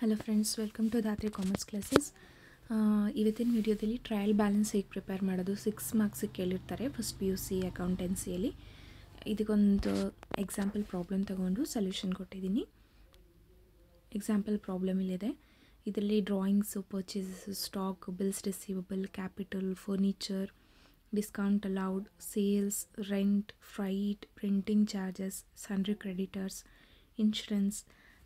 Hello friends, welcome to Dhatri commerce classes. ಇವತ್ತಿನ ವಿಡಿಯೋದಲ್ಲಿ trial balance ಹೇಗೆ ಪ್ರಿಪೇರ್ ಮಾಡೋದು 6 ಮಾರ್ಕ್ಸಿಗೆ ಕೇಳಿರ್ತಾರೆ ಫಸ್ಟ್ PUC ಅಕೌಂಟೆನ್ಸಿಯಲ್ಲಿ. ಇದಕ್ಕೊಂದು ಎಕ್ಸಾಂಪಲ್ ಪ್ರಾಬ್ಲಮ್ ತಗೊಂಡು ಸೊಲ್ಯೂಷನ್ ಕೊಟ್ಟಿದ್ದೀನಿ. ಎಕ್ಸಾಂಪಲ್ ಪ್ರಾಬ್ಲಮ್ ಇಲ್ಲಿದೆ. ಇದರಲ್ಲಿ drawings, purchases, stock, bills receivable, capital, furniture, discount allowed, sales, rent, freight, printing charges, sundry creditors, insurance,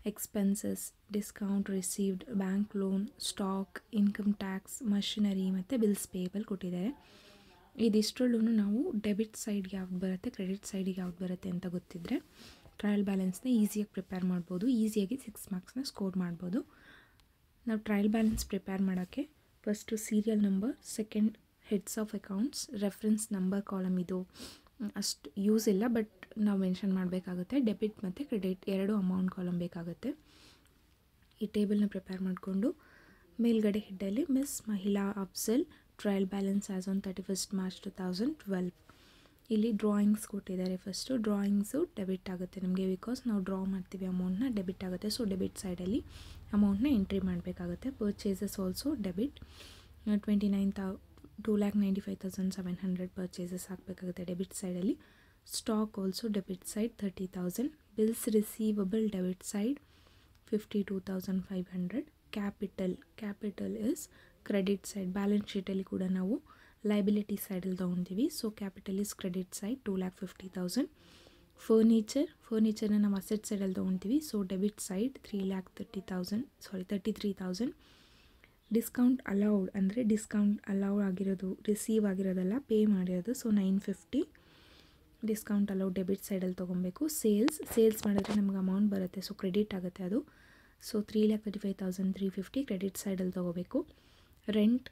expenses, discount received, bank loan, stock, income tax, machinery ಮತ್ತು bills payable ಕೊಟ್ಟಿದ್ದಾರೆ. ಇದಿಷ್ಟರಲ್ಲೂ ನಾವು debit ಸೈಡ್ಗೆ ಯಾವ್ದು ಬರುತ್ತೆ, credit ಸೈಡಿಗೆ ಯಾವ್ದು ಬರುತ್ತೆ ಅಂತ ಗೊತ್ತಿದ್ದರೆ ಟ್ರಯಲ್ ಬ್ಯಾಲೆನ್ಸ್ನ ಈಸಿಯಾಗಿ ಪ್ರಿಪೇರ್ ಮಾಡ್ಬೋದು, ಈಸಿಯಾಗಿ 6 ಮಾರ್ಕ್ಸ್ನ ಸ್ಕೋರ್ ಮಾಡ್ಬೋದು. ನಾವು ಟ್ರಯಲ್ ಬ್ಯಾಲೆನ್ಸ್ ಪ್ರಿಪೇರ್ ಮಾಡೋಕ್ಕೆ first serial number, second heads of accounts, reference number column ಇದು ಅಷ್ಟು ಯೂಸ್ ಇಲ್ಲ, ಬಟ್ ನಾವು ಮೆನ್ಷನ್ ಮಾಡಬೇಕಾಗುತ್ತೆ. ಡೆಬಿಟ್ ಮತ್ತು ಕ್ರೆಡಿಟ್ ಎರಡು ಅಮೌಂಟ್ ಕಾಲಮ್ ಬೇಕಾಗುತ್ತೆ. ಈ ಟೇಬಲ್ನ ಪ್ರಿಪೇರ್ ಮಾಡಿಕೊಂಡು ಮೇಲ್ಗಡೆ ಹೆಡ್ಡಲ್ಲಿ ಮಿಸ್ ಮಹಿಳಾ Afzal trial balance as on 31st March 2012. ಇಲ್ಲಿ ಡ್ರಾಯಿಂಗ್ಸ್ ಕೊಟ್ಟಿದ್ದಾರೆ. ಫಸ್ಟು ಡ್ರಾಯಿಂಗ್ಸು ಡೆಬಿಟ್ ಆಗುತ್ತೆ ನಮಗೆ, ಬಿಕಾಸ್ ನಾವು ಡ್ರಾ ಮಾಡ್ತೀವಿ ಅಮೌಂಟ್ನ, ಡೆಬಿಟ್ ಆಗುತ್ತೆ. ಸೊ ಡೆಬಿಟ್ ಸೈಡಲ್ಲಿ ಅಮೌಂಟ್ನ ಎಂಟ್ರಿ ಮಾಡಬೇಕಾಗುತ್ತೆ. ಪರ್ಚೇಸಸ್ ಆಲ್ಸೋ ಡೆಬಿಟ್, 2,95,700 ಪರ್ಚೇಸಸ್ ಹಾಕಬೇಕಾಗುತ್ತೆ ಡೆಬಿಟ್ ಸೈಡಲ್ಲಿ. Stock also debit side 30,000. Bills receivable debit side 52,500. Capital is credit side. Balance ಶೀಟಲ್ಲಿ ಕೂಡ ನಾವು ಲೈಬಿಲಿಟಿ ಸೈಡಲ್ಲಿ ತೊಗೊತೀವಿ. So capital is credit side 2,50,000. ಫರ್ನಿಚರ್ನ ನಾವು ಅಸೆಟ್ ಸೈಡಲ್ಲಿ ತೊಗೊತೀವಿ. So debit side 33,000. Discount allowed ಅಂದರೆ ಡಿಸ್ಕೌಂಟ್ ಅಲೌಡ್ ಆಗಿರೋದು, ರಿಸೀವ್ ಆಗಿರೋದಲ್ಲ, ಪೇ ಮಾಡಿರೋದು. ಸೊ 950 ಡಿಸ್ಕೌಂಟ್ ಅಲೌಡ್ ಡೆಬಿಟ್ ಸೈಡಲ್ಲಿ ತೊಗೊಬೇಕು. ಸೇಲ್ಸ್ ಮಾಡಿದ್ರೆ ನಮ್ಗೆ ಅಮೌಂಟ್ ಬರುತ್ತೆ, ಸೊ ಕ್ರೆಡಿಟ್ ಆಗುತ್ತೆ ಅದು. ಸೊ 3,35,350 ಕ್ರೆಡಿಟ್ ಸೈಡಲ್ಲಿ ತೊಗೋಬೇಕು. ರೆಂಟ್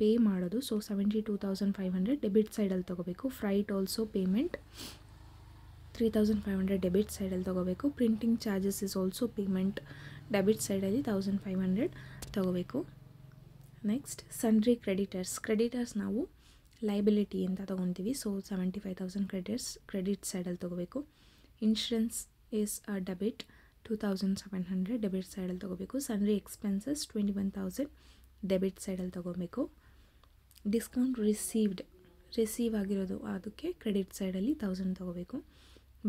ಪೇ ಮಾಡೋದು, ಸೊ 72,500 ಡೆಬಿಟ್ ಸೈಡಲ್ಲಿ ತೊಗೋಬೇಕು. ಫ್ರೈಟ್ ಆಲ್ಸೋ ಪೇಮೆಂಟ್ 3,500 ಡೆಬಿಟ್ ಸೈಡಲ್ಲಿ ತೊಗೋಬೇಕು. Printing charges is also payment, debit ಸೈಡಲ್ಲಿ 1,500 ತೊಗೋಬೇಕು. ನೆಕ್ಸ್ಟ್ ಸನ್ರಿ ಕ್ರೆಡಿಟರ್ಸ್ ನಾವು ಲೈಬಿಲಿಟಿ ಅಂತ ತೊಗೊತೀವಿ. ಸೊ 75,000 ಕ್ರೆಡಿಟ್ ಸೈಡಲ್ಲಿ ತೊಗೋಬೇಕು. ಇನ್ಶೂರೆನ್ಸ್ ಇಸ್ ಡೆಬಿಟ್ 2,700 ಡೆಬಿಟ್ ಸೈಡಲ್ಲಿ ತೊಗೋಬೇಕು. ಸನ್ರಿ ಎಕ್ಸ್ಪೆನ್ಸಸ್ 21,000 ಡೆಬಿಟ್ ಸೈಡಲ್ಲಿ ತೊಗೋಬೇಕು. ಡಿಸ್ಕೌಂಟ್ ರಿಸೀವ್ ಆಗಿರೋದು ಅದಕ್ಕೆ ಕ್ರೆಡಿಟ್ ಸೈಡಲ್ಲಿ 1,000 ತೊಗೋಬೇಕು.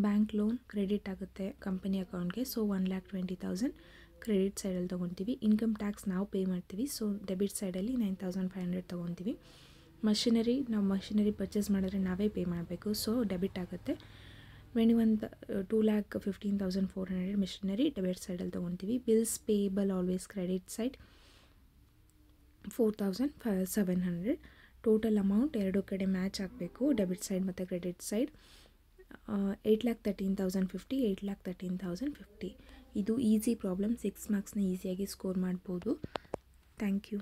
ಬ್ಯಾಂಕ್ ಲೋನ್ ಕ್ರೆಡಿಟ್ ಆಗುತ್ತೆ ಕಂಪನಿ ಅಕೌಂಟ್ಗೆ, ಸೊ 1,20,000 ಕ್ರೆಡಿಟ್ ಸೈಡಲ್ಲಿ ತೊಗೊತೀವಿ. ಇನ್ಕಮ್ ಟ್ಯಾಕ್ಸ್ ನಾವು ಪೇ ಮಾಡ್ತೀವಿ, ಸೊ ಡೆಬಿಟ್ ಸೈಡಲ್ಲಿ 9,500 ತೊಗೊತೀವಿ. ನಾವು ಮಷಿನರಿ ಪರ್ಚೇಸ್ ಮಾಡಿದ್ರೆ ನಾವೇ ಪೇ ಮಾಡಬೇಕು, ಸೊ ಡೆಬಿಟ್ ಆಗುತ್ತೆ. 2,15,400 ಮಿಷನರಿ ಡೆಬಿಟ್ ಸೈಡಲ್ಲಿ ತೊಗೊತೀವಿ. Bills payable always credit side 4,700. Total amount ಎರಡು ಕಡೆ ಮ್ಯಾಚ್ ಆಗಬೇಕು, ಡೆಬಿಟ್ ಸೈಡ್ ಮತ್ತು ಕ್ರೆಡಿಟ್ ಸೈಡ್. 8,13,050 8,13,050. ಇದು ಈಸಿ ಪ್ರಾಬ್ಲಮ್, 6 ಮಾರ್ಕ್ಸ್ನ ಈಸಿಯಾಗಿ ಸ್ಕೋರ್ ಮಾಡ್ಬೋದು. Thank you.